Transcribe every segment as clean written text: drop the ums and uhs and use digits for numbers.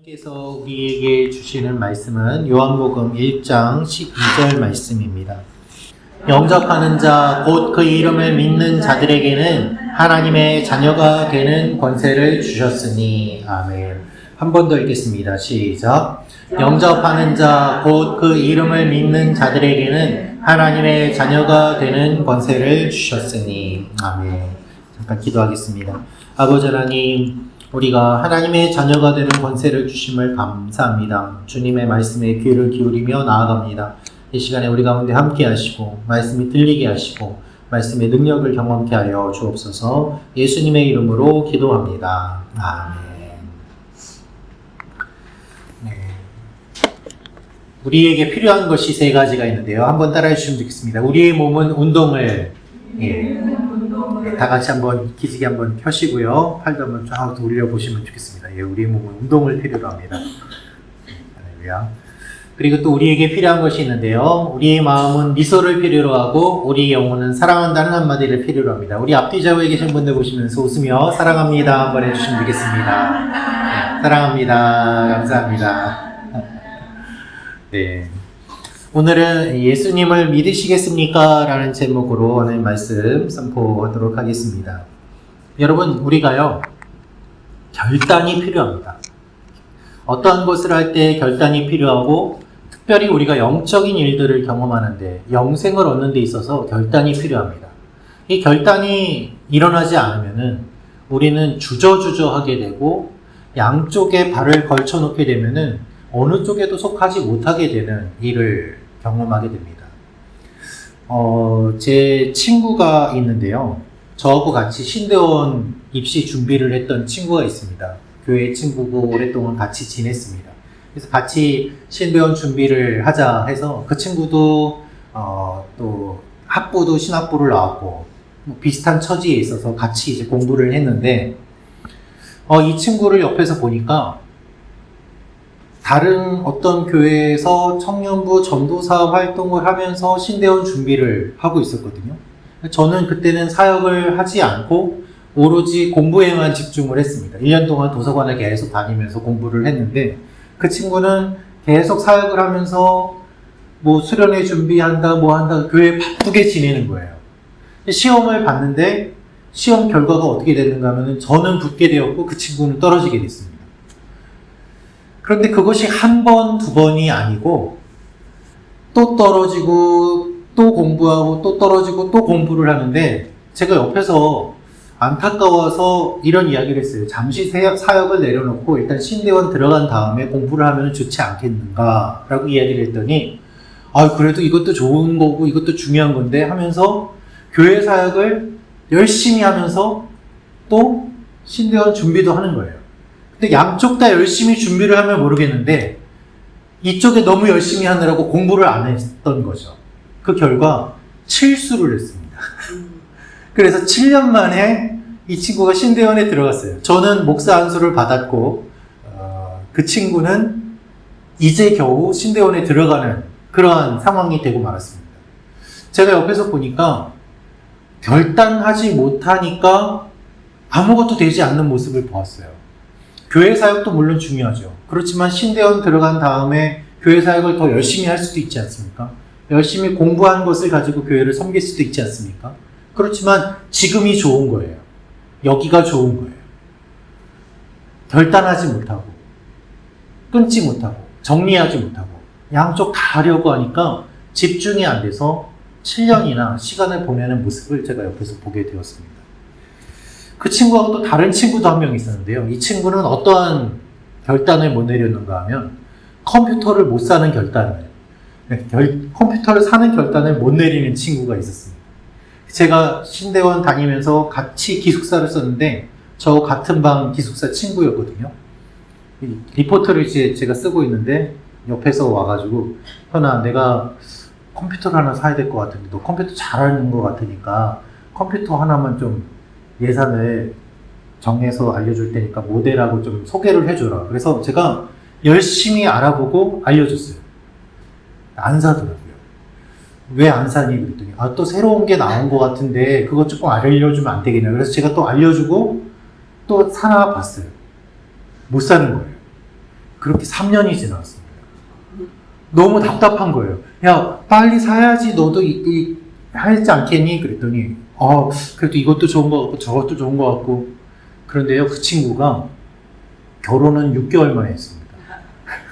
하나님께서 우리에게 주시는 말씀은 요한복음 1장 12절 말씀입니다. 영접하는 자, 곧 그 이름을 믿는 자들에게는 하나님의 자녀가 되는 권세를 주셨으니. 아멘. 한 번 더 읽겠습니다. 시작. 영접하는 자, 곧 그 이름을 믿는 자들에게는 하나님의 자녀가 되는 권세를 주셨으니. 아멘. 잠깐 기도하겠습니다. 아버지 하나님, 우리가 하나님의 자녀가 되는 권세를 주심을 감사합니다. 주님의 말씀에 귀를 기울이며 나아갑니다. 이 시간에 우리 가운데 함께 하시고 말씀이 들리게 하시고 말씀의 능력을 경험케 하여 주옵소서. 예수님의 이름으로 기도합니다. 아멘. 네. 우리에게 필요한 것이 세 가지가 있는데요. 한번 따라해 주시면 좋겠습니다. 우리의 몸은 운동을 다 같이 한번 기지개 한번 켜시고요. 팔도 한번 쫙 올려보시면 좋겠습니다. 우리의 몸은 운동을 필요로 합니다. 할렐루야. 그리고 또 우리에게 필요한 것이 있는데요. 우리의 마음은 미소를 필요로 하고 우리의 영혼은 사랑한다는 한마디를 필요로 합니다. 우리 앞뒤 좌우에 계신 분들 보시면서 웃으며 사랑합니다 한번 해주시면 되겠습니다. 네, 사랑합니다. 감사합니다. 네. 오늘은 예수님을 믿으시겠습니까? 라는 제목으로 하나님 말씀 선포하도록 하겠습니다. 여러분, 우리가요, 결단이 필요합니다. 어떠한 것을 할 때 결단이 필요하고, 특별히 우리가 영적인 일들을 경험하는데, 영생을 얻는 데 있어서 결단이 필요합니다. 이 결단이 일어나지 않으면은, 우리는 주저주저하게 되고, 양쪽에 발을 걸쳐놓게 되면은, 어느 쪽에도 속하지 못하게 되는 일을 경험하게 됩니다. 제 친구가 있는데요. 저하고 같이 신대원 입시 준비를 했던 친구가 있습니다. 교회 친구고 오랫동안 같이 지냈습니다. 그래서 같이 신대원 준비를 하자 해서 그 친구도 또 학부도 신학부를 나왔고 비슷한 처지에 있어서 같이 이제 공부를 했는데 이 친구를 옆에서 보니까 다른 어떤 교회에서 청년부 전도사 활동을 하면서 신대원 준비를 하고 있었거든요. 저는 그때는 사역을 하지 않고 오로지 공부에만 집중을 했습니다. 1년 동안 도서관을 계속 다니면서 공부를 했는데 그 친구는 계속 사역을 하면서 뭐 수련회 준비한다 뭐 한다 교회에 바쁘게 지내는 거예요. 시험을 봤는데 시험 결과가 어떻게 됐는가 하면 저는 붙게 되었고 그 친구는 떨어지게 됐습니다. 그런데 그것이 한 번, 두 번이 아니고 또 떨어지고 또 공부하고 또 떨어지고 또 공부를 하는데 제가 옆에서 안타까워서 이런 이야기를 했어요. 잠시 사역을 내려놓고 일단 신대원 들어간 다음에 공부를 하면 좋지 않겠는가 라고 이야기를 했더니 그래도 이것도 좋은 거고 이것도 중요한 건데 하면서 교회 사역을 열심히 하면서 또 신대원 준비도 하는 거예요. 근데 양쪽 다 열심히 준비를 하면 모르겠는데 이쪽에 너무 열심히 하느라고 공부를 안 했던 거죠. 그 결과 칠수를 했습니다. 그래서 7년 만에 이 친구가 신대원에 들어갔어요. 저는 목사 안수를 받았고 그 친구는 이제 겨우 신대원에 들어가는 그러한 상황이 되고 말았습니다. 제가 옆에서 보니까 결단하지 못하니까 아무것도 되지 않는 모습을 보았어요. 교회 사역도 물론 중요하죠. 그렇지만 신대원 들어간 다음에 교회 사역을 더 열심히 할 수도 있지 않습니까? 열심히 공부한 것을 가지고 교회를 섬길 수도 있지 않습니까? 그렇지만 지금이 좋은 거예요. 여기가 좋은 거예요. 결단하지 못하고 끊지 못하고 정리하지 못하고 양쪽 다 하려고 하니까 집중이 안 돼서 7년이나 시간을 보내는 모습을 제가 옆에서 보게 되었습니다. 그 친구하고 또 다른 친구도 한 명 있었는데요. 이 친구는 어떠한 결단을 못 내렸는가 하면 컴퓨터를 못 사는 결단을, 컴퓨터를 사는 결단을 못 내리는 친구가 있었습니다. 제가 신대원 다니면서 같이 기숙사를 썼는데 저 같은 방 기숙사 친구였거든요. 리포트를 이제 제가 쓰고 있는데 옆에서 와가지고 현아 내가 컴퓨터를 하나 사야 될 것 같은데 너 컴퓨터 잘하는 것 같으니까 컴퓨터 하나만 좀 예산을 정해서 알려줄 테니까 모델하고 좀 소개를 해줘라. 그래서 제가 열심히 알아보고 알려줬어요. 안 사더라고요. 왜 안 사니? 그랬더니 또 새로운 게 나온 것 같은데 그거 조금 알려주면 안 되겠냐. 그래서 제가 또 알려주고 또 사나 봤어요. 못 사는 거예요. 그렇게 3년이 지났어요. 너무 답답한 거예요. 야, 빨리 사야지. 너도 하지 않겠니? 그랬더니 그래도 이것도 좋은 거 같고 저것도 좋은 거 같고. 그런데요, 그 친구가 결혼은 6개월 만에 했습니다.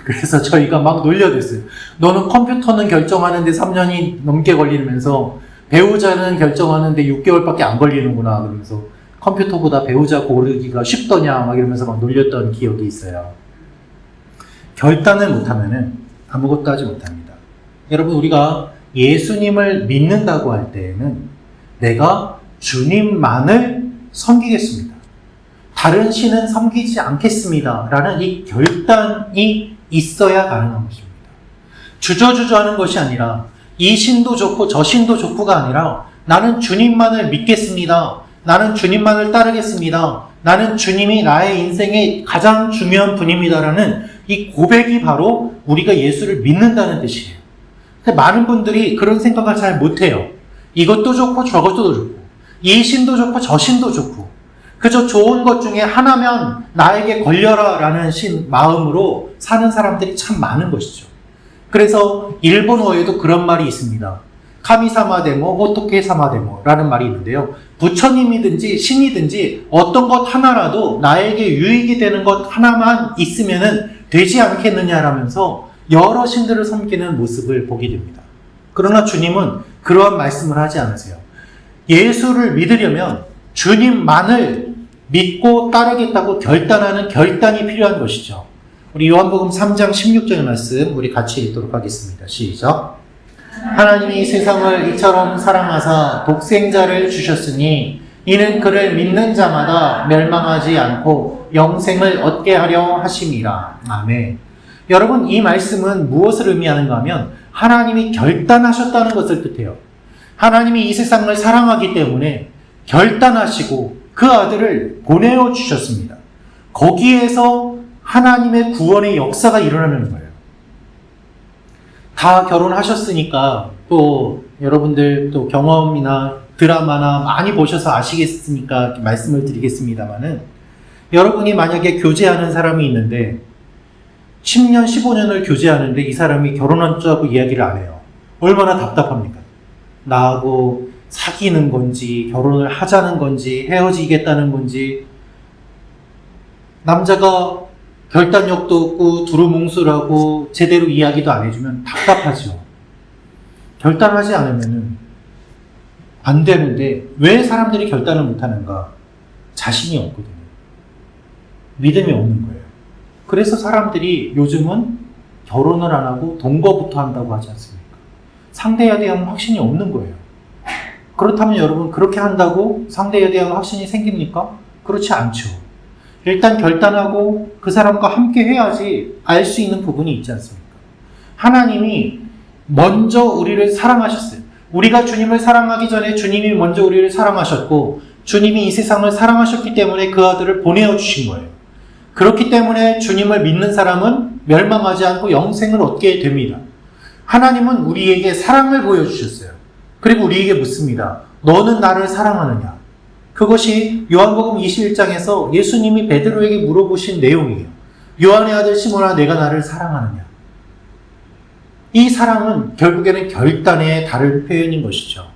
그래서 저희가 막 놀려댔어요. 너는 컴퓨터는 결정하는데 3년이 넘게 걸리면서 배우자는 결정하는데 6개월밖에 안 걸리는구나. 그러면서 컴퓨터보다 배우자 고르기가 쉽더냐 막 이러면서 막 놀렸던 기억이 있어요. 결단을 못하면은 아무것도 하지 못합니다. 여러분, 우리가 예수님을 믿는다고 할 때에는 내가 주님만을 섬기겠습니다. 다른 신은 섬기지 않겠습니다. 라는 이 결단이 있어야 가능한 것입니다. 주저주저 하는 것이 아니라 이 신도 좋고 저 신도 좋고가 아니라 나는 주님만을 믿겠습니다. 나는 주님만을 따르겠습니다. 나는 주님이 나의 인생의 가장 중요한 분입니다라는 이 고백이 바로 우리가 예수를 믿는다는 뜻이에요. 근데 많은 분들이 그런 생각을 잘 못해요. 이것도 좋고 저것도 좋고 이 신도 좋고 저 신도 좋고 그저 좋은 것 중에 하나면 나에게 걸려라 라는 마음으로 사는 사람들이 참 많은 것이죠. 그래서 일본어에도 그런 말이 있습니다. 카미사마 데모, 호토케 사마 데모 라는 말이 있는데요. 부처님이든지 신이든지 어떤 것 하나라도 나에게 유익이 되는 것 하나만 있으면 되지 않겠느냐라면서 여러 신들을 섬기는 모습을 보게 됩니다. 그러나 주님은 그러한 말씀을 하지 않으세요. 예수를 믿으려면 주님만을 믿고 따르겠다고 결단하는 결단이 필요한 것이죠. 우리 요한복음 3장 16절의 말씀 우리 같이 읽도록 하겠습니다. 시작. 하나님이 세상을 이처럼 사랑하사 독생자를 주셨으니 이는 그를 믿는 자마다 멸망하지 않고 영생을 얻게 하려 하심이라. 아멘. 여러분, 이 말씀은 무엇을 의미하는가 하면 하나님이 결단하셨다는 것을 뜻해요. 하나님이 이 세상을 사랑하기 때문에 결단하시고 그 아들을 보내어 주셨습니다. 거기에서 하나님의 구원의 역사가 일어나는 거예요. 다 결혼하셨으니까 또 여러분들 또 경험이나 드라마나 많이 보셔서 아시겠으니까 말씀을 드리겠습니다만은 여러분이 만약에 교제하는 사람이 있는데 10년, 15년을 교제하는데 이 사람이 결혼하자고 이야기를 안 해요. 얼마나 답답합니까? 나하고 사귀는 건지 결혼을 하자는 건지 헤어지겠다는 건지 남자가 결단력도 없고 두루뭉술하고 제대로 이야기도 안 해주면 답답하죠. 결단하지 않으면 안 되는데 왜 사람들이 결단을 못하는가? 자신이 없거든요. 믿음이 없는 거예요. 그래서 사람들이 요즘은 결혼을 안 하고 동거부터 한다고 하지 않습니까? 상대에 대한 확신이 없는 거예요. 그렇다면 여러분, 그렇게 한다고 상대에 대한 확신이 생깁니까? 그렇지 않죠. 일단 결단하고 그 사람과 함께 해야지 알 수 있는 부분이 있지 않습니까? 하나님이 먼저 우리를 사랑하셨어요. 우리가 주님을 사랑하기 전에 주님이 먼저 우리를 사랑하셨고 주님이 이 세상을 사랑하셨기 때문에 그 아들을 보내어 주신 거예요. 그렇기 때문에 주님을 믿는 사람은 멸망하지 않고 영생을 얻게 됩니다. 하나님은 우리에게 사랑을 보여주셨어요. 그리고 우리에게 묻습니다. 너는 나를 사랑하느냐? 그것이 요한복음 21장에서 예수님이 베드로에게 물어보신 내용이에요. 요한의 아들 시몬아, 내가 나를 사랑하느냐? 이 사랑은 결국에는 결단의 다른 표현인 것이죠.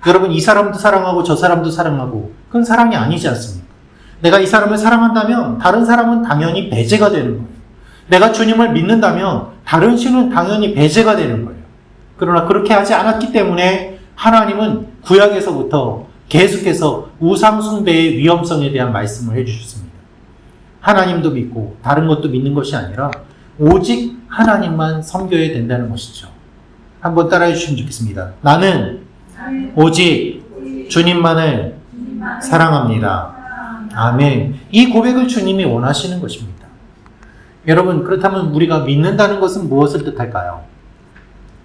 여러분, 이 사람도 사랑하고 저 사람도 사랑하고 그건 사랑이 아니지 않습니까? 내가 이 사람을 사랑한다면 다른 사람은 당연히 배제가 되는 거예요. 내가 주님을 믿는다면 다른 신은 당연히 배제가 되는 거예요. 그러나 그렇게 하지 않았기 때문에 하나님은 구약에서부터 계속해서 우상 숭배의 위험성에 대한 말씀을 해주셨습니다. 하나님도 믿고 다른 것도 믿는 것이 아니라 오직 하나님만 섬겨야 된다는 것이죠. 한번 따라해 주시면 좋겠습니다. 나는 오직 주님만을 사랑합니다. 아멘. 이 고백을 주님이 원하시는 것입니다. 여러분, 그렇다면 우리가 믿는다는 것은 무엇을 뜻할까요?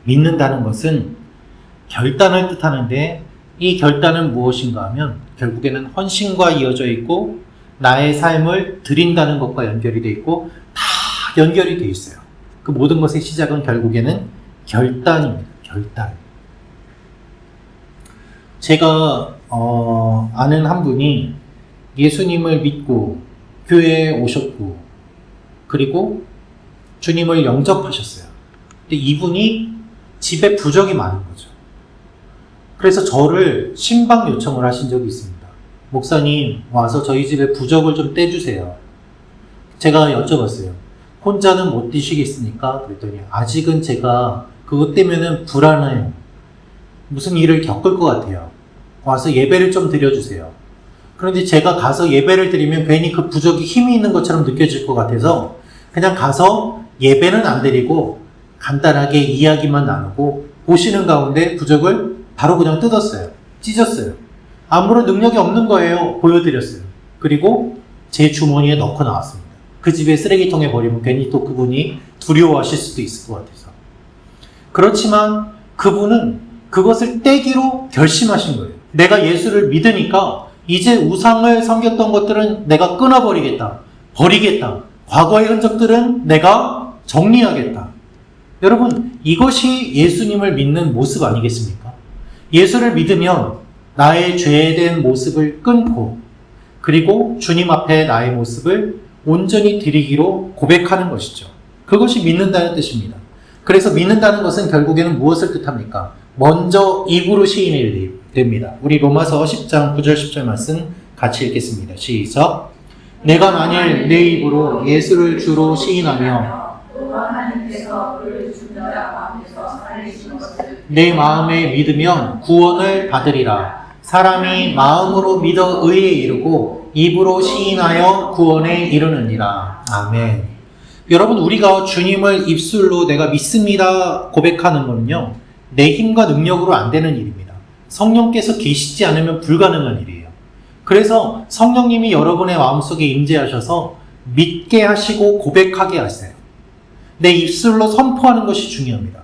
믿는다는 것은 결단을 뜻하는데 이 결단은 무엇인가 하면 결국에는 헌신과 이어져 있고 나의 삶을 드린다는 것과 연결이 되어 있고 다 연결이 되어 있어요. 그 모든 것의 시작은 결국에는 결단입니다. 결단. 제가 아는 한 분이 예수님을 믿고 교회에 오셨고 그리고 주님을 영접하셨어요. 근데 이분이 집에 부적이 많은 거죠. 그래서 저를 신방 요청을 하신 적이 있습니다. 목사님, 와서 저희 집에 부적을 좀 떼주세요. 제가 여쭤봤어요. 혼자는 못 떼시겠습니까? 그랬더니 아직은 제가 그것 때문에는 불안해요. 무슨 일을 겪을 것 같아요. 와서 예배를 좀 드려주세요. 그런데 제가 가서 예배를 드리면 괜히 그 부적이 힘이 있는 것처럼 느껴질 것 같아서 그냥 가서 예배는 안 드리고 간단하게 이야기만 나누고 보시는 가운데 부적을 바로 그냥 뜯었어요. 찢었어요. 아무런 능력이 없는 거예요. 보여드렸어요. 그리고 제 주머니에 넣고 나왔습니다. 그 집에 쓰레기통에 버리면 괜히 또 그분이 두려워하실 수도 있을 것 같아서. 그렇지만 그분은 그것을 떼기로 결심하신 거예요. 내가 예수를 믿으니까 이제 우상을 섬겼던 것들은 내가 끊어버리겠다. 버리겠다. 과거의 흔적들은 내가 정리하겠다. 여러분, 이것이 예수님을 믿는 모습 아니겠습니까? 예수를 믿으면 나의 죄된 모습을 끊고 그리고 주님 앞에 나의 모습을 온전히 드리기로 고백하는 것이죠. 그것이 믿는다는 뜻입니다. 그래서 믿는다는 것은 결국에는 무엇을 뜻합니까? 먼저 입으로 시인이 됩니다. 우리 로마서 10장 9절 10절 말씀 같이 읽겠습니다. 시작. 내가 만일 내 입으로 예수를 주로 시인하며 내 마음에 믿으면 구원을 받으리라. 사람이 마음으로 믿어 의에 이르고 입으로 시인하여 구원에 이르느니라. 아멘. 여러분, 우리가 주님을 입술로 내가 믿습니다 고백하는 것은요, 내 힘과 능력으로 안 되는 일입니다. 성령께서 계시지 않으면 불가능한 일이에요. 그래서 성령님이 여러분의 마음속에 임재하셔서 믿게 하시고 고백하게 하세요. 내 입술로 선포하는 것이 중요합니다.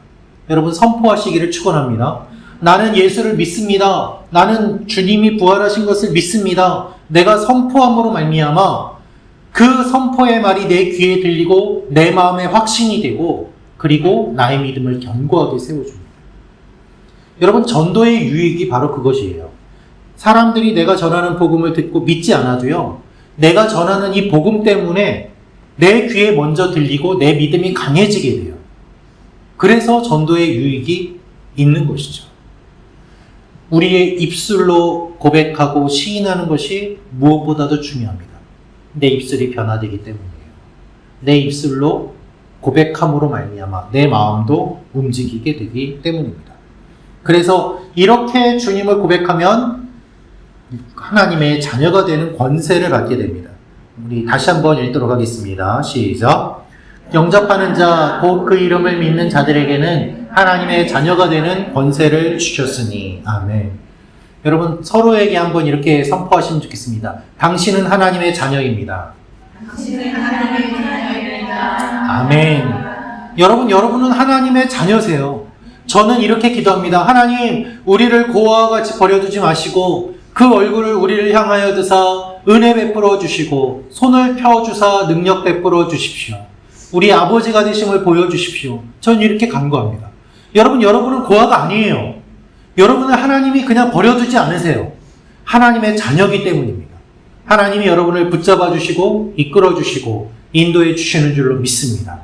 여러분, 선포하시기를 축원합니다. 나는 예수를 믿습니다. 나는 주님이 부활하신 것을 믿습니다. 내가 선포함으로 말미암아 그 선포의 말이 내 귀에 들리고 내 마음에 확신이 되고 그리고 나의 믿음을 견고하게 세워줍니다. 여러분, 전도의 유익이 바로 그것이에요. 사람들이 내가 전하는 복음을 듣고 믿지 않아도요, 내가 전하는 이 복음 때문에 내 귀에 먼저 들리고 내 믿음이 강해지게 돼요. 그래서 전도의 유익이 있는 것이죠. 우리의 입술로 고백하고 시인하는 것이 무엇보다도 중요합니다. 내 입술이 변화되기 때문이에요. 내 입술로 고백함으로 말미암아 내 마음도 움직이게 되기 때문입니다. 그래서 이렇게 주님을 고백하면 하나님의 자녀가 되는 권세를 받게 됩니다. 우리 다시 한번 읽도록 하겠습니다. 시작. 영접하는 자, 곧 그 이름을 믿는 자들에게는 하나님의 자녀가 되는 권세를 주셨으니. 아멘. 여러분, 서로에게 한번 이렇게 선포하시면 좋겠습니다. 당신은 하나님의 자녀입니다. 당신은 하나님의 자녀입니다. 아멘. 여러분은 하나님의 자녀세요. 저는 이렇게 기도합니다. 하나님, 우리를 고아와 같이 버려두지 마시고 그 얼굴을 우리를 향하여 드사 은혜 베풀어 주시고 손을 펴주사 능력 베풀어 주십시오. 우리 아버지가 되심을 보여주십시오. 저는 이렇게 간구합니다. 여러분은 고아가 아니에요. 여러분을 하나님이 그냥 버려두지 않으세요. 하나님의 자녀이기 때문입니다. 하나님이 여러분을 붙잡아 주시고 이끌어 주시고 인도해 주시는 줄로 믿습니다.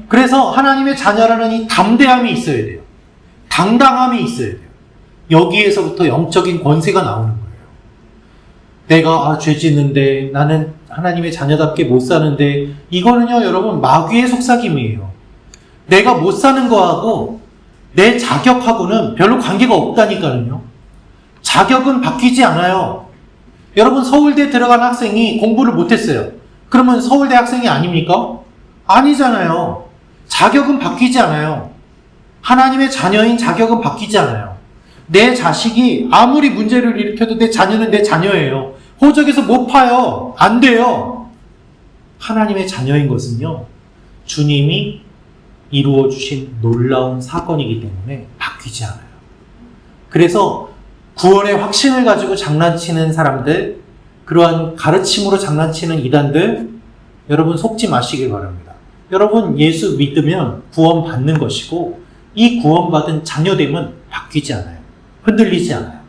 그래서 하나님의 자녀라는 이 담대함이 있어야 돼요. 당당함이 있어야 돼요. 여기에서부터 영적인 권세가 나오는 거예요. 내가 죄 짓는데 나는 하나님의 자녀답게 못 사는데, 이거는요 여러분 마귀의 속삭임이에요. 내가 못 사는 거하고 내 자격하고는 별로 관계가 없다니까요. 자격은 바뀌지 않아요. 여러분, 서울대 들어간 학생이 공부를 못했어요. 그러면 서울대 학생이 아닙니까? 아니잖아요. 자격은 바뀌지 않아요. 하나님의 자녀인 자격은 바뀌지 않아요. 내 자식이 아무리 문제를 일으켜도 내 자녀는 내 자녀예요. 호적에서 못 파요. 안 돼요. 하나님의 자녀인 것은요, 주님이 이루어 주신 놀라운 사건이기 때문에 바뀌지 않아요. 그래서 구원의 확신을 가지고 장난치는 사람들, 그러한 가르침으로 장난치는 이단들, 여러분 속지 마시길 바랍니다. 여러분, 예수 믿으면 구원 받는 것이고 이 구원받은 자녀됨은 바뀌지 않아요. 흔들리지 않아요.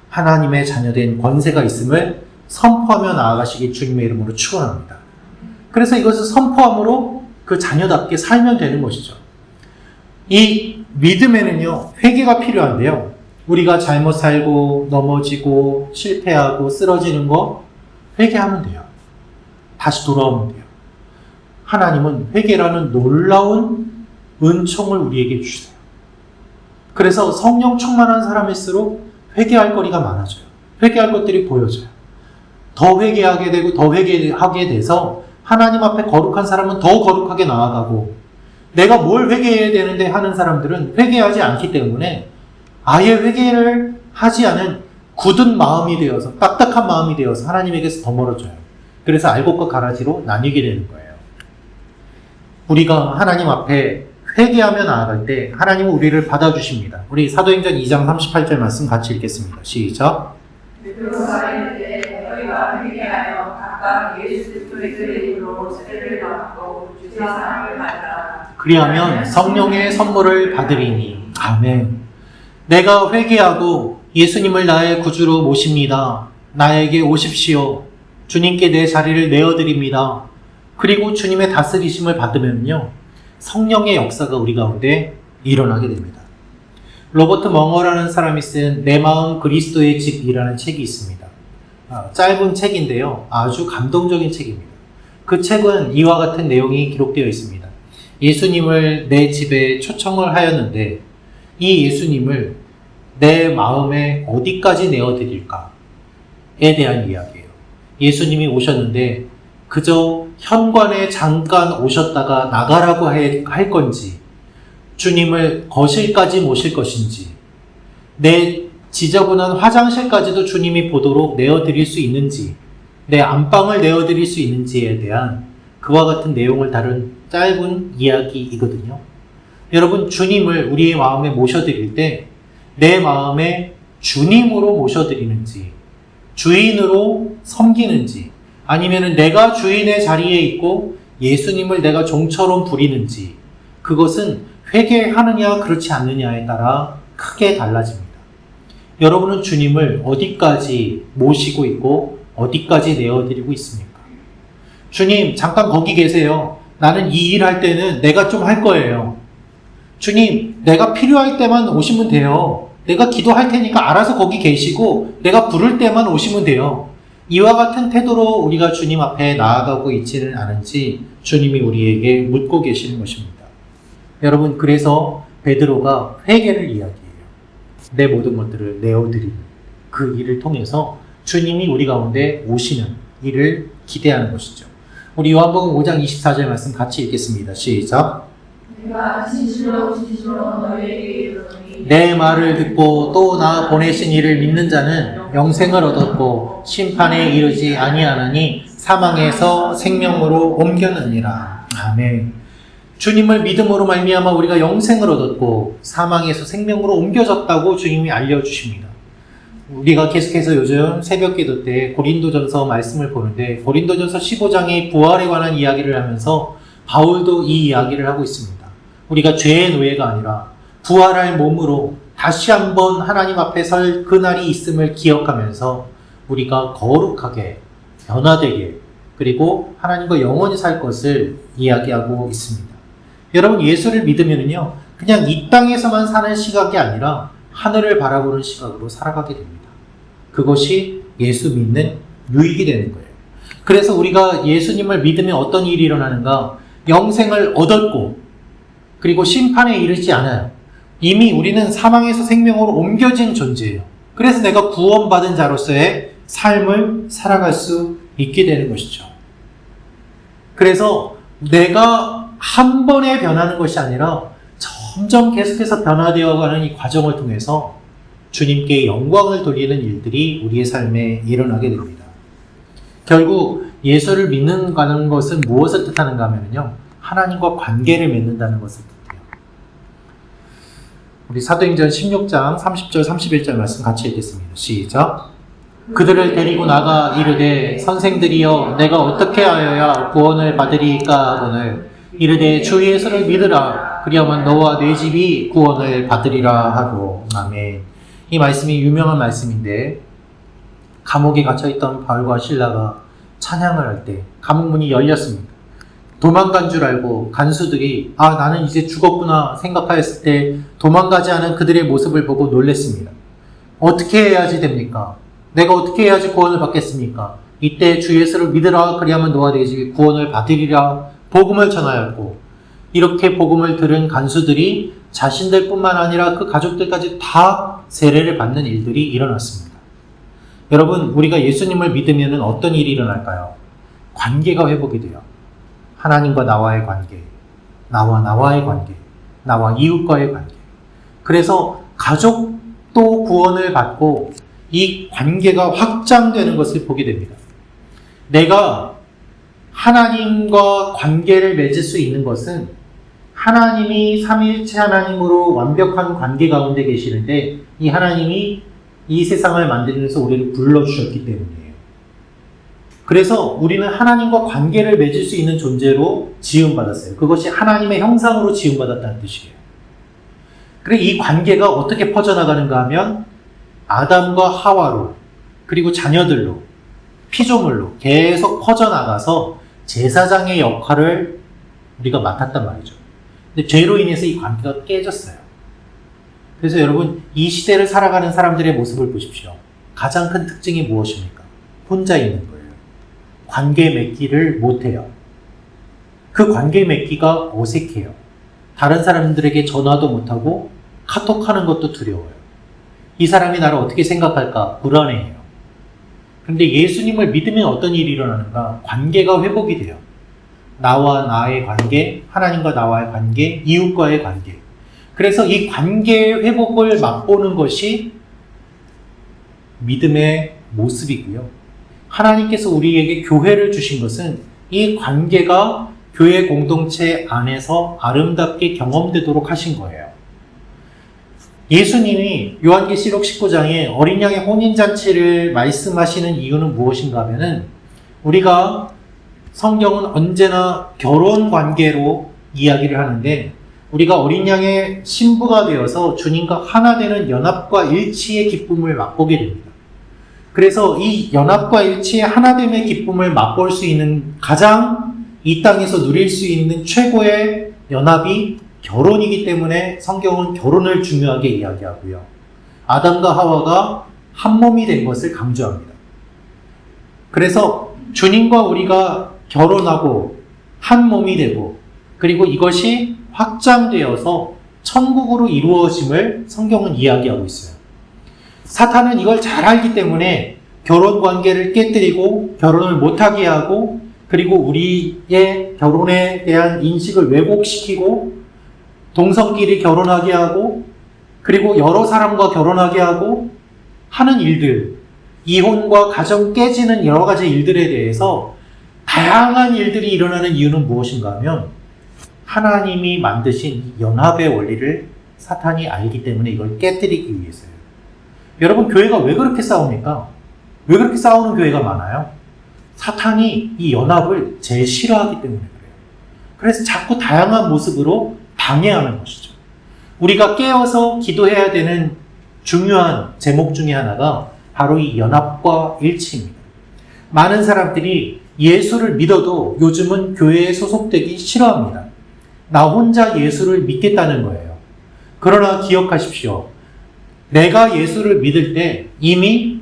하나님의 자녀된 권세가 있음을 선포하며 나아가시기 주님의 이름으로 축원합니다. 그래서 이것을 선포함으로 그 자녀답게 살면 되는 것이죠. 이 믿음에는요, 회개가 필요한데요. 우리가 잘못 살고 넘어지고 실패하고 쓰러지는 거 회개하면 돼요. 다시 돌아오면 돼요. 하나님은 회개라는 놀라운 은총을 우리에게 주세요. 그래서 성령 충만한 사람일수록 회개할 거리가 많아져요. 회개할 것들이 보여져요. 더 회개하게 되고 더 회개하게 돼서 하나님 앞에 거룩한 사람은 더 거룩하게 나아가고, 내가 뭘 회개해야 되는데 하는 사람들은 회개하지 않기 때문에 아예 회개를 하지 않은 굳은 마음이 되어서, 딱딱한 마음이 되어서 하나님에게서 더 멀어져요. 그래서 알곡과 가라지로 나뉘게 되는 거예요. 우리가 하나님 앞에 회개하며 나아갈 때 하나님은 우리를 받아주십니다. 우리 사도행전 2장 38절 말씀 같이 읽겠습니다. 시작. 너희가 회개하여 각각 예수 그리스도의 이름으로 세례를 받고 주의 사랑을 받으라. 그리하면 성령의 선물을 받으리니. 아멘. 내가 회개하고 예수님을 나의 구주로 모십니다. 나에게 오십시오. 주님께 내 자리를 내어드립니다. 그리고 주님의 다스리심을 받으면요, 성령의 역사가 우리 가운데 일어나게 됩니다. 로버트 멍어라는 사람이 쓴 내 마음 그리스도의 집이라는 책이 있습니다. 짧은 책인데요, 아주 감동적인 책입니다. 그 책은 이와 같은 내용이 기록되어 있습니다. 예수님을 내 집에 초청을 하였는데 이 예수님을 내 마음에 어디까지 내어드릴까에 대한 이야기예요. 예수님이 오셨는데 그저 현관에 잠깐 오셨다가 나가라고 할 건지, 주님을 거실까지 모실 것인지, 내 지저분한 화장실까지도 주님이 보도록 내어드릴 수 있는지, 내 안방을 내어드릴 수 있는지에 대한 그와 같은 내용을 다룬 짧은 이야기이거든요. 여러분, 주님을 우리의 마음에 모셔드릴 때 내 마음에 주님으로 모셔드리는지, 주인으로 섬기는지, 아니면 내가 주인의 자리에 있고 예수님을 내가 종처럼 부리는지, 그것은 회개하느냐 그렇지 않느냐에 따라 크게 달라집니다. 여러분은 주님을 어디까지 모시고 있고 어디까지 내어드리고 있습니까? 주님, 잠깐 거기 계세요. 나는 이 일 할 때는 내가 좀 할 거예요. 주님, 내가 필요할 때만 오시면 돼요. 내가 기도할 테니까 알아서 거기 계시고 내가 부를 때만 오시면 돼요. 이와 같은 태도로 우리가 주님 앞에 나아가고 있지는 않은지 주님이 우리에게 묻고 계시는 것입니다. 여러분, 그래서 베드로가 회개를 이야기해요. 내 모든 것들을 내어드리는 그 일을 통해서 주님이 우리 가운데 오시는 일을 기대하는 것이죠. 우리 요한복음 5장 24절 말씀 같이 읽겠습니다. 시작. 내가 진실로 너희에게 이르노니 내 말을 듣고 또 나 보내신 이를 믿는 자는 영생을 얻었고 심판에 이르지 아니하나니 사망에서 생명으로 옮겨느니라. 아멘. 주님을 믿음으로 말미암아 우리가 영생을 얻었고 사망에서 생명으로 옮겨졌다고 주님이 알려주십니다. 우리가 계속해서 요즘 새벽기도 때 고린도전서 말씀을 보는데 고린도전서 15장의 부활에 관한 이야기를 하면서 바울도 이 이야기를 하고 있습니다. 우리가 죄의 노예가 아니라 부활할 몸으로 다시 한번 하나님 앞에 설 그날이 있음을 기억하면서 우리가 거룩하게 변화되게, 그리고 하나님과 영원히 살 것을 이야기하고 있습니다. 여러분, 예수를 믿으면요, 그냥 이 땅에서만 사는 시각이 아니라 하늘을 바라보는 시각으로 살아가게 됩니다. 그것이 예수 믿는 유익이 되는 거예요. 그래서 우리가 예수님을 믿으면 어떤 일이 일어나는가? 영생을 얻었고, 그리고 심판에 이르지 않아요. 이미 우리는 사망에서 생명으로 옮겨진 존재예요. 그래서 내가 구원받은 자로서의 삶을 살아갈 수 있게 되는 것이죠. 그래서 내가 한 번에 변하는 것이 아니라 점점 계속해서 변화되어가는 이 과정을 통해서 주님께 영광을 돌리는 일들이 우리의 삶에 일어나게 됩니다. 결국 예수를 믿는다는 것은 무엇을 뜻하는가 하면요, 하나님과 관계를 맺는다는 것을 뜻해요. 우리 사도행전 16장 30절 31절 말씀 같이 읽겠습니다. 시작. 그들을 데리고 나가 이르되 선생들이여 내가 어떻게 하여야 구원을 받으리까 하거늘 이르되 주 예수를 믿으라 그리하면 너와 네 집이 구원을 받으리라 하고. 아멘. 이 말씀이 유명한 말씀인데, 감옥에 갇혀있던 바울과 실라가 찬양을 할 때 감옥문이 열렸습니다. 도망간 줄 알고 간수들이 아, 나는 이제 죽었구나 생각하였을 때 도망가지 않은 그들의 모습을 보고 놀랬습니다. 어떻게 해야지 됩니까? 내가 어떻게 해야지 구원을 받겠습니까? 이때 주 예수를 믿으라, 그리하면 너와 네 집이 구원을 받으리라 복음을 전하였고, 이렇게 복음을 들은 간수들이 자신들뿐만 아니라 그 가족들까지 다 세례를 받는 일들이 일어났습니다. 여러분, 우리가 예수님을 믿으면 어떤 일이 일어날까요? 관계가 회복이 돼요. 하나님과 나와의 관계, 나와의 관계, 나와 이웃과의 관계. 그래서 가족도 구원을 받고 이 관계가 확장되는 것을 보게 됩니다. 내가 하나님과 관계를 맺을 수 있는 것은 하나님이 삼위일체 하나님으로 완벽한 관계 가운데 계시는데, 이 하나님이 이 세상을 만들면서 우리를 불러주셨기 때문이에요. 그래서 우리는 하나님과 관계를 맺을 수 있는 존재로 지음받았어요. 그것이 하나님의 형상으로 지음받았다는 뜻이에요. 그래, 이 관계가 어떻게 퍼져나가는가 하면 아담과 하와로, 그리고 자녀들로, 피조물로 계속 퍼져나가서 제사장의 역할을 우리가 맡았단 말이죠. 근데 죄로 인해서 이 관계가 깨졌어요. 그래서 여러분, 이 시대를 살아가는 사람들의 모습을 보십시오. 가장 큰 특징이 무엇입니까? 혼자 있는 거예요. 관계 맺기를 못해요. 그 관계 맺기가 어색해요. 다른 사람들에게 전화도 못하고 카톡하는 것도 두려워요. 이 사람이 나를 어떻게 생각할까 불안해해요. 그런데 예수님을 믿으면 어떤 일이 일어나는가? 관계가 회복이 돼요. 나와 나의 관계, 하나님과 나와의 관계, 이웃과의 관계. 그래서 이 관계의 회복을 맛보는 것이 믿음의 모습이고요. 하나님께서 우리에게 교회를 주신 것은 이 관계가 교회 공동체 안에서 아름답게 경험되도록 하신 거예요. 예수님이 요한계시록 19장에 어린 양의 혼인잔치를 말씀하시는 이유는 무엇인가 하면은, 우리가 성경은 언제나 결혼 관계로 이야기를 하는데, 우리가 어린 양의 신부가 되어서 주님과 하나 되는 연합과 일치의 기쁨을 맛보게 됩니다. 그래서 이 연합과 일치의 하나됨의 기쁨을 맛볼 수 있는, 가장 이 땅에서 누릴 수 있는 최고의 연합이 결혼이기 때문에 성경은 결혼을 중요하게 이야기하고요. 아담과 하와가 한 몸이 된 것을 강조합니다. 그래서 주님과 우리가 결혼하고 한 몸이 되고, 그리고 이것이 확장되어서 천국으로 이루어짐을 성경은 이야기하고 있어요. 사탄은 이걸 잘 알기 때문에 결혼 관계를 깨뜨리고 결혼을 못하게 하고, 그리고 우리의 결혼에 대한 인식을 왜곡시키고 동성끼리 결혼하게 하고, 그리고 여러 사람과 결혼하게 하고 하는 일들, 이혼과 가정 깨지는 여러 가지 일들에 대해서 다양한 일들이 일어나는 이유는 무엇인가 하면, 하나님이 만드신 연합의 원리를 사탄이 알기 때문에 이걸 깨뜨리기 위해서요. 여러분, 교회가 왜 그렇게 싸웁니까? 왜 그렇게 싸우는 교회가 많아요? 사탄이 이 연합을 제일 싫어하기 때문에 그래요. 그래서 자꾸 다양한 모습으로 방해하는 것이죠. 우리가 깨어서 기도해야 되는 중요한 제목 중에 하나가 바로 이 연합과 일치입니다. 많은 사람들이 예수를 믿어도 요즘은 교회에 소속되기 싫어합니다. 나 혼자 예수를 믿겠다는 거예요. 그러나 기억하십시오. 내가 예수를 믿을 때 이미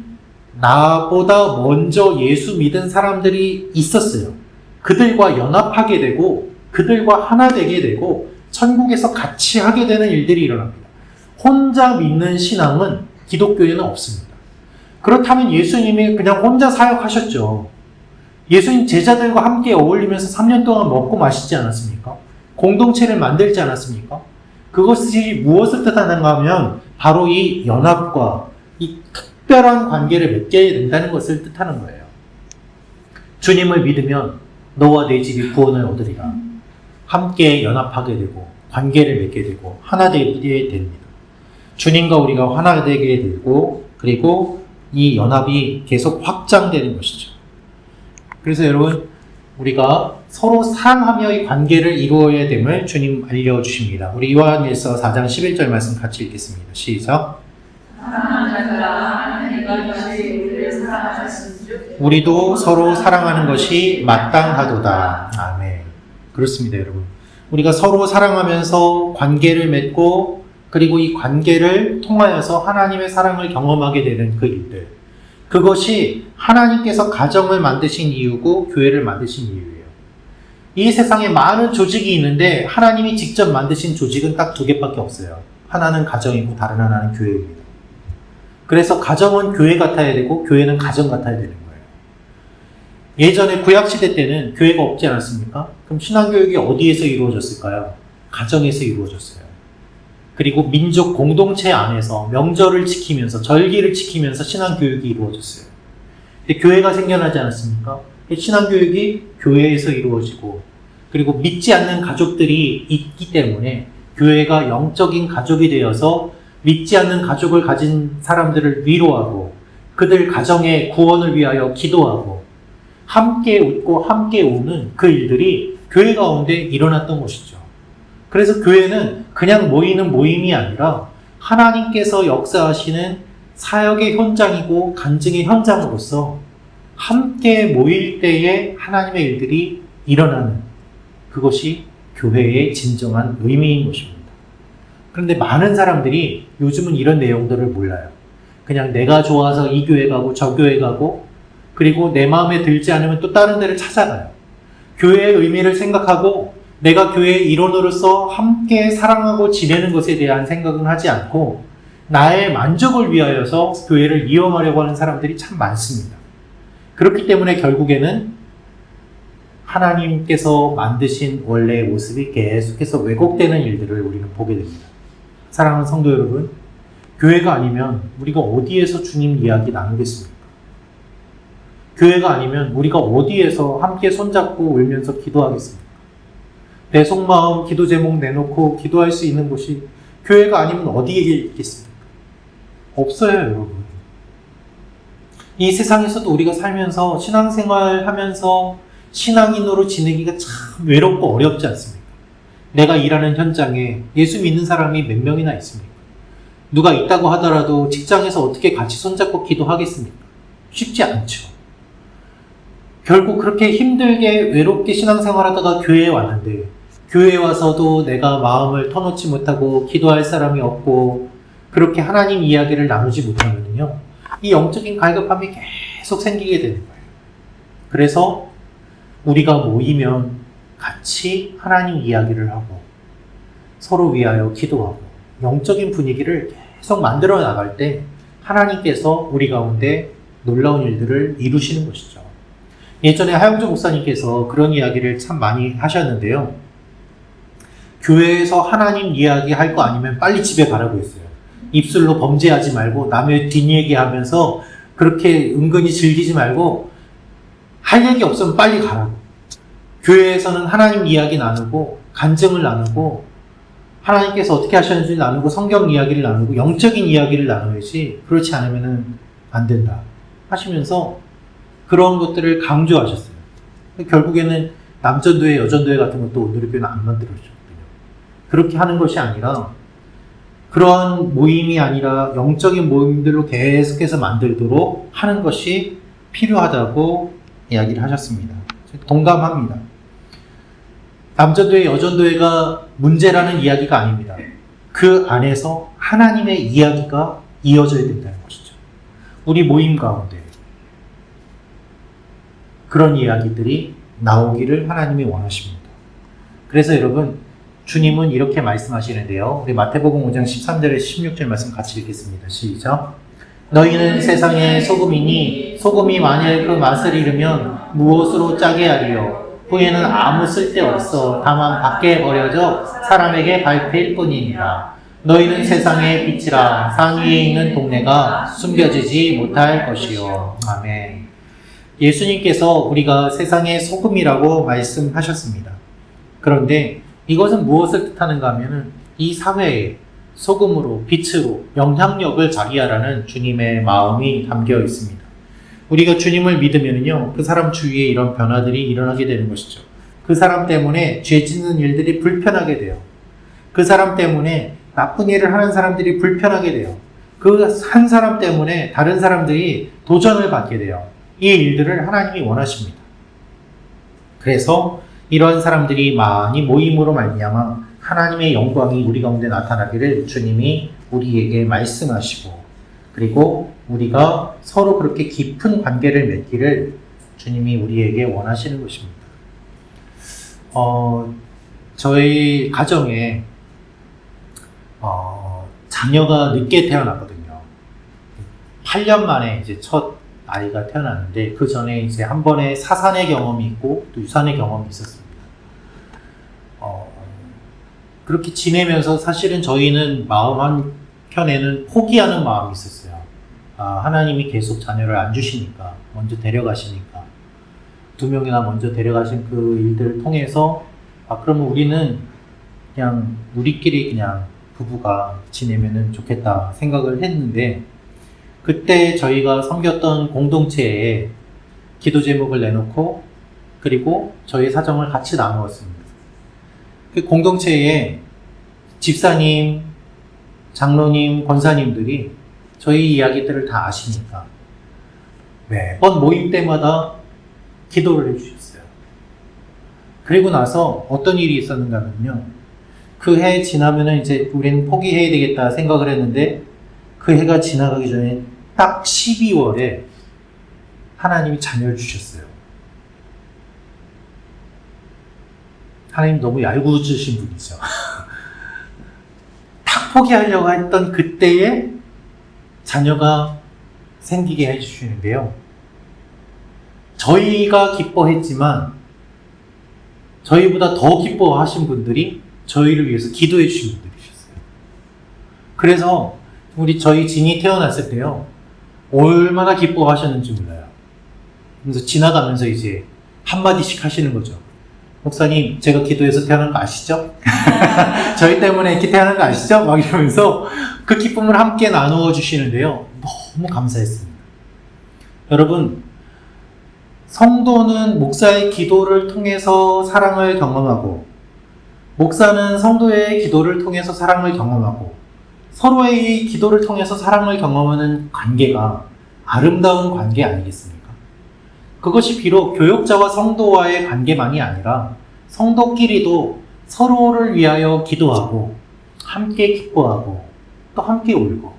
나보다 먼저 예수 믿은 사람들이 있었어요. 그들과 연합하게 되고 그들과 하나 되게 되고 천국에서 같이 하게 되는 일들이 일어납니다. 혼자 믿는 신앙은 기독교에는 없습니다. 그렇다면 예수님이 그냥 혼자 사역하셨죠. 예수님 제자들과 함께 어울리면서 3년 동안 먹고 마시지 않았습니까? 공동체를 만들지 않았습니까? 그것이 무엇을 뜻하는가 하면 바로 이 연합과 이 특별한 관계를 맺게 된다는 것을 뜻하는 거예요. 주님을 믿으면 너와 내 집이 구원을 얻으리라. 함께 연합하게 되고 관계를 맺게 되고 하나 되게 됩니다. 주님과 우리가 하나 되게 되고 그리고 이 연합이 계속 확장되는 것이죠. 그래서 여러분, 우리가 서로 사랑하며 이 관계를 이루어야 됨을 주님 알려주십니다. 우리 요한일서 4장 11절 말씀 같이 읽겠습니다. 시작. 우리도 서로 사랑하는 것이 마땅하도다. 아멘. 그렇습니다, 여러분. 우리가 서로 사랑하면서 관계를 맺고 그리고 이 관계를 통하여서 하나님의 사랑을 경험하게 되는 그 일들. 그것이 하나님께서 가정을 만드신 이유고 교회를 만드신 이유예요. 이 세상에 많은 조직이 있는데 하나님이 직접 만드신 조직은 딱 두 개밖에 없어요. 하나는 가정이고 다른 하나는 교회입니다. 그래서 가정은 교회 같아야 되고 교회는 가정 같아야 되는 거예요. 예전에 구약시대 때는 교회가 없지 않았습니까? 그럼 신앙교육이 어디에서 이루어졌을까요? 가정에서 이루어졌어요. 그리고 민족 공동체 안에서 명절을 지키면서 절기를 지키면서 신앙교육이 이루어졌어요. 근데 교회가 생겨나지 않았습니까? 신앙교육이 교회에서 이루어지고 그리고 믿지 않는 가족들이 있기 때문에 교회가 영적인 가족이 되어서 믿지 않는 가족을 가진 사람들을 위로하고 그들 가정의 구원을 위하여 기도하고 함께 웃고 함께 우는 그 일들이 교회 가운데 일어났던 것이죠. 그래서 교회는 그냥 모이는 모임이 아니라 하나님께서 역사하시는 사역의 현장이고 간증의 현장으로서 함께 모일 때에 하나님의 일들이 일어나는 그것이 교회의 진정한 의미인 것입니다. 그런데 많은 사람들이 요즘은 이런 내용들을 몰라요. 그냥 내가 좋아서 이 교회 가고 저 교회 가고 그리고 내 마음에 들지 않으면 또 다른 데를 찾아가요. 교회의 의미를 생각하고 내가 교회의 일원으로서 함께 사랑하고 지내는 것에 대한 생각은 하지 않고 나의 만족을 위하여서 교회를 이용하려고 하는 사람들이 참 많습니다. 그렇기 때문에 결국에는 하나님께서 만드신 원래의 모습이 계속해서 왜곡되는 일들을 우리는 보게 됩니다. 사랑하는 성도 여러분, 교회가 아니면 우리가 어디에서 주님 이야기 나누겠습니까? 교회가 아니면 우리가 어디에서 함께 손잡고 울면서 기도하겠습니까? 내 속마음 기도 제목 내놓고 기도할 수 있는 곳이 교회가 아니면 어디에 있겠습니까? 없어요, 여러분. 이 세상에서도 우리가 살면서 신앙생활 하면서 신앙인으로 지내기가 참 외롭고 어렵지 않습니까? 내가 일하는 현장에 예수 믿는 사람이 몇 명이나 있습니까? 누가 있다고 하더라도 직장에서 어떻게 같이 손잡고 기도하겠습니까? 쉽지 않죠. 결국 그렇게 힘들게 외롭게 신앙생활하다가 교회에 왔는데 교회에 와서도 내가 마음을 터놓지 못하고 기도할 사람이 없고 그렇게 하나님 이야기를 나누지 못하면요, 이 영적인 갈급함이 계속 생기게 되는 거예요. 그래서 우리가 모이면 같이 하나님 이야기를 하고 서로 위하여 기도하고 영적인 분위기를 계속 만들어 나갈 때 하나님께서 우리 가운데 놀라운 일들을 이루시는 것이죠. 예전에 하영조 목사님께서 그런 이야기를 참 많이 하셨는데요. 교회에서 하나님 이야기 할 거 아니면 빨리 집에 가라고 했어요. 입술로 범죄하지 말고 남의 뒷얘기하면서 그렇게 은근히 즐기지 말고 할 얘기 없으면 빨리 가라고. 교회에서는 하나님 이야기 나누고 간증을 나누고 하나님께서 어떻게 하셨는지 나누고 성경 이야기를 나누고 영적인 이야기를 나눠야지 그렇지 않으면 안 된다 하시면서 그런 것들을 강조하셨어요. 결국에는 남전도회, 여전도회 같은 것도 오늘교회는 안 만들어졌거든요. 그렇게 하는 것이 아니라 그러한 모임이 아니라 영적인 모임들로 계속해서 만들도록 하는 것이 필요하다고 이야기를 하셨습니다. 동감합니다. 남전도회, 여전도회가 문제라는 이야기가 아닙니다. 그 안에서 하나님의 이야기가 이어져야 된다는 것이죠. 우리 모임 가운데 그런 이야기들이 나오기를 하나님이 원하십니다. 그래서 여러분, 주님은 이렇게 말씀하시는데요. 우리 마태복음 5장 13절에 16절 말씀 같이 읽겠습니다. 시작. 너희는 세상의 소금이니 소금이 만일 그 맛을 잃으면 무엇으로 짜게 하리요? 후에는 아무 쓸데없어 다만 밖에 버려져 사람에게 밟힐 뿐이니라. 너희는 세상의 빛이라 산 위에 있는 동네가 숨겨지지 못할 것이요. 아멘. 예수님께서 우리가 세상의 소금이라고 말씀하셨습니다. 그런데 이것은 무엇을 뜻하는가 하면은 이 사회에 소금으로, 빛으로 영향력을 발휘하라는 주님의 마음이 담겨 있습니다. 우리가 주님을 믿으면요, 그 사람 주위에 이런 변화들이 일어나게 되는 것이죠. 그 사람 때문에 죄 짓는 일들이 불편하게 돼요. 그 사람 때문에 나쁜 일을 하는 사람들이 불편하게 돼요. 그 한 사람 때문에 다른 사람들이 도전을 받게 돼요. 이 일들을 하나님이 원하십니다. 그래서 이러한 사람들이 많이 모임으로 말미암아 하나님의 영광이 우리 가운데 나타나기를 주님이 우리에게 말씀하시고, 그리고 우리가 서로 그렇게 깊은 관계를 맺기를 주님이 우리에게 원하시는 것입니다. 저희 가정에 자녀가 늦게 태어났거든요. 8년 만에 이제 첫 아이가 태어났는데, 그 전에 이제 한 번의 사산의 경험이 있고 또 유산의 경험이 있었습니다. 그렇게 지내면서 사실은 저희는 마음 한켠에는 포기하는 마음이 있었어요. 하나님이 계속 자녀를 안 주시니까, 먼저 데려가시니까, 2명이나 먼저 데려가신 그 일들을 통해서 그러면 우리는 그냥 우리끼리 그냥 부부가 지내면은 좋겠다 생각을 했는데, 그때 저희가 섬겼던 공동체에 기도 제목을 내놓고 그리고 저희 사정을 같이 나누었습니다. 그 공동체에 집사님, 장로님, 권사님들이 저희 이야기들을 다 아시니까 매번 모임 때마다 기도를 해주셨어요. 그리고 나서 어떤 일이 있었는가 하면요, 그 해 지나면은 이제 우리는 포기해야 되겠다 생각을 했는데, 그 해가 지나가기 전에 딱 12월에 하나님이 자녀를 주셨어요. 하나님 너무 얄궂으신 분이죠. 딱 포기하려고 했던 그때에 자녀가 생기게 해주시는데요. 저희가 기뻐했지만 저희보다 더 기뻐하신 분들이 저희를 위해서 기도해 주신 분들이셨어요. 그래서 저희 진이 태어났을 때요, 얼마나 기뻐하셨는지 몰라요. 그래서 지나가면서 이제 한마디씩 하시는 거죠. 목사님, 제가 기도해서 태어난 거 아시죠? 저희 때문에 이렇게 태어난 거 아시죠? 막 이러면서 그 기쁨을 함께 나누어 주시는데요, 너무 감사했습니다. 여러분, 성도는 목사의 기도를 통해서 사랑을 경험하고, 목사는 성도의 기도를 통해서 사랑을 경험하고, 서로의 기도를 통해서 사랑을 경험하는 관계가 아름다운 관계 아니겠습니까? 그것이 비록 교역자와 성도와의 관계만이 아니라 성도끼리도 서로를 위하여 기도하고 함께 기뻐하고 또 함께 울고,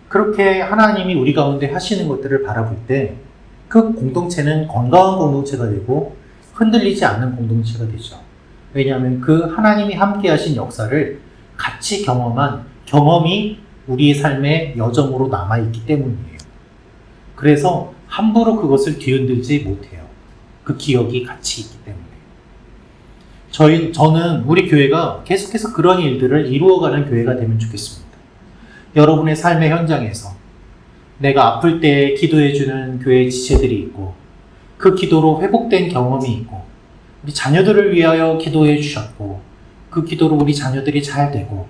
그렇게 하나님이 우리 가운데 하시는 것들을 바라볼 때 그 공동체는 건강한 공동체가 되고 흔들리지 않는 공동체가 되죠. 왜냐하면 그 하나님이 함께 하신 역사를 같이 경험한 경험이 우리의 삶의 여정으로 남아있기 때문이에요. 그래서 함부로 그것을 뒤흔들지 못해요. 그 기억이 같이 있기 때문에. 저는 우리 교회가 계속해서 그런 일들을 이루어가는 교회가 되면 좋겠습니다. 여러분의 삶의 현장에서 내가 아플 때 기도해주는 교회 지체들이 있고, 그 기도로 회복된 경험이 있고, 우리 자녀들을 위하여 기도해 주셨고, 그 기도로 우리 자녀들이 잘 되고,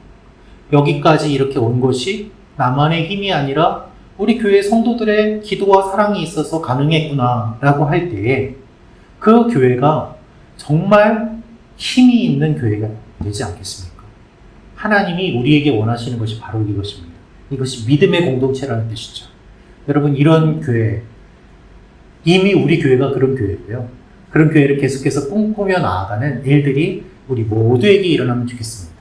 여기까지 이렇게 온 것이 나만의 힘이 아니라 우리 교회 성도들의 기도와 사랑이 있어서 가능했구나 라고 할 때에 그 교회가 정말 힘이 있는 교회가 되지 않겠습니까? 하나님이 우리에게 원하시는 것이 바로 이것입니다. 이것이 믿음의 공동체라는 뜻이죠. 여러분, 이런 교회, 이미 우리 교회가 그런 교회고요. 그런 교회를 계속해서 꿈꾸며 나아가는 일들이 우리 모두에게 일어나면 좋겠습니다.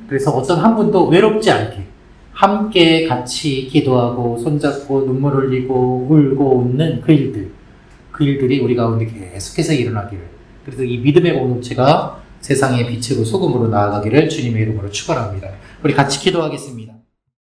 그래서 어떤 한 분도 외롭지 않게 함께 같이 기도하고 손잡고 눈물 흘리고 울고 웃는 그 일들이 우리 가운데 계속해서 일어나기를, 그래서 이 믿음의 공동체가 세상의 빛으로 소금으로 나아가기를 주님의 이름으로 축원합니다. 우리 같이 기도하겠습니다.